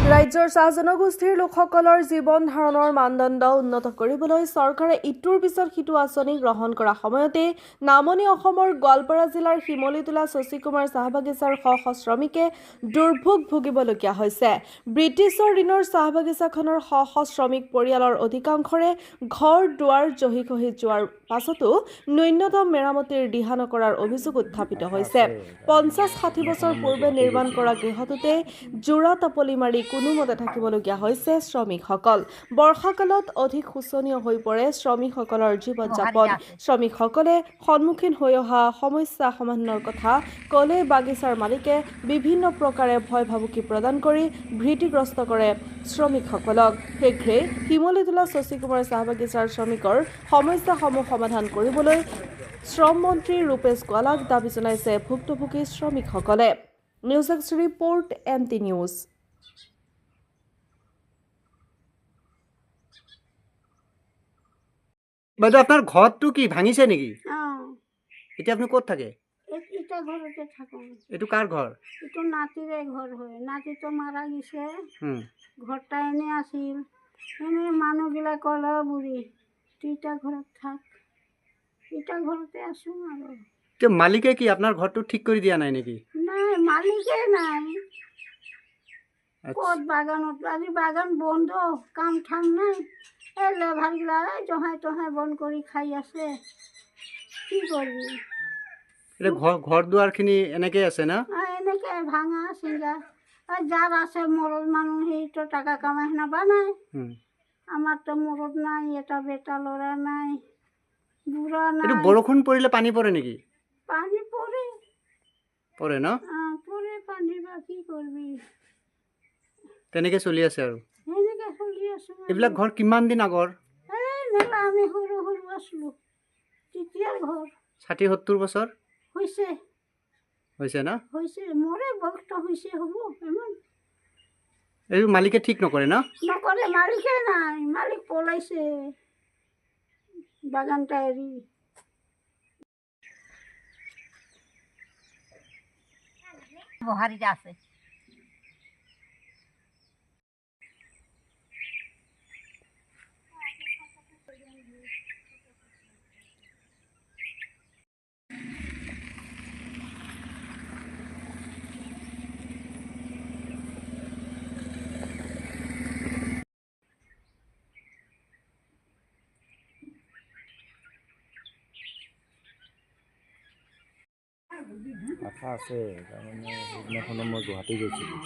ৰাজ্যৰ চাহ জনগোষ্ঠীৰ লোকসকলৰ জীৱন ধাৰণৰ মানদণ্ড উন্নত কৰিবলৈ চৰকাৰে ইটোৰ পিছত সিটো আঁচনি গ্ৰহণ কৰা সময়তে নামনি অসমৰ গোৱালপাৰা জিলাৰ শিমলীটোলা শশীকুমাৰ চাহ বাগিচাৰ শ শ্ৰমিকে দুৰ্ভোগ ভুগিবলগীয়া হৈছে। ব্ৰিটিছৰ দিনৰ চাহ বাগিচাখনৰ শ শ্ৰমিক পৰিয়ালৰ অধিকাংশৰে ঘৰ দুৱাৰ জহি খহি যোৱাৰ পাছতো ন্যূনতম মেৰামতিৰ দিহা নকৰাৰ অভিযোগ উত্থাপিত হৈছে। ৫০-৬০ বছৰ পূৰ্বে নিৰ্মাণ কৰা গৃহটোতে জোৰা টাপলি মাৰি কোনোমতে থাকিবলগীয়া হৈছে শ্ৰমিকসকল। বৰ্ষাকালত অধিক শোচনীয় হৈ পৰে শ্ৰমিকসকলৰ জীৱন যাপন। শ্ৰমিকসকলে সন্মুখীন হৈ অহা সমস্যা সমাধানৰ কথা ক'লে বাগিচাৰ মালিকে বিভিন্ন প্ৰকাৰে ভয় ভাবুকি প্ৰদান কৰি ভীতিগ্ৰস্ত কৰে শ্ৰমিকসকলক। শীঘ্ৰেই শিমলীটোলা শশীকুমাৰ চাহ বাগিচাৰ শ্ৰমিকৰ সমস্যাসমূহ সমাধান কৰিবলৈ শ্ৰম মন্ত্ৰী ৰূপেশ গোৱালাক দাবী জনাইছে ভুক্তভোগী শ্ৰমিকসকলে। News x report MT news. বাইদেউ আপনাৰ ঘৰটো কি ভাঙিছে নেকি? এতিয়া আপনি ক'ত থাকে? এটা ঘৰতে থাকোঁ। এইটো কাৰ ঘৰ? এইটো নাতিৰে ঘৰ হয়। নাতিটো মাৰা গৈছে। ঘৰটা এনে আছিল। এনে মানুহবিলাক ক'লে বুঢ়ী তুই ইটা ঘৰত থাক। ইটা ঘৰতে আছোঁ আৰু। এতিয়া মালিকে কি আপনাৰ ঘৰটো ঠিক কৰি দিয়া নাই নেকি? নাই, মালিকে নাই। ক'ত বাগানত আজি বাগান বন্ধ, কাম ঠাম নাই। এই লেবাৰগিলা জহাই তহাই বন্ধ কৰি খাই আছে। কি কৰিবি? এতিয়া ঘৰ দুৱাৰখিনি এনেকৈ আছে না? এনেকে ভাঙা চিঙা। যাৰ আছে মৰদ মানুহ সেইটো টাকা কামাই নাপা নাই। আমাৰতো মৰদ নাই, এটা বেটা ল'ৰা নাই, বুঢ়া নাই। এইটো বৰষুণ পৰিলে পানী পৰে নেকি? পানী পৰে। পৰে ন? পৰে পানী, বা কি কৰিবি? তেনেকৈ চলি আছে আৰু। সেনেকে চলি আছোঁ। এইবিলাক ঘৰ কিমান দিন আগৰ? মেলা আমি সৰু সৰু আছিলোঁ তেতিয়াৰ ঘৰ। ৬০-৭০ বছৰ হৈছে না? হৈছে। মোৰে বয়সটো হৈছে হ'ব ইমান। এই মালিকে ঠিক নকৰে না? নকৰে, মালিকে নাই। মালিক পলাইছে বাগানটা এৰি। বহাৰিটা আছে। আশা আছে তাৰমানে সেইদিনাখনো মই গুৱাহাটী গৈছিলোঁ।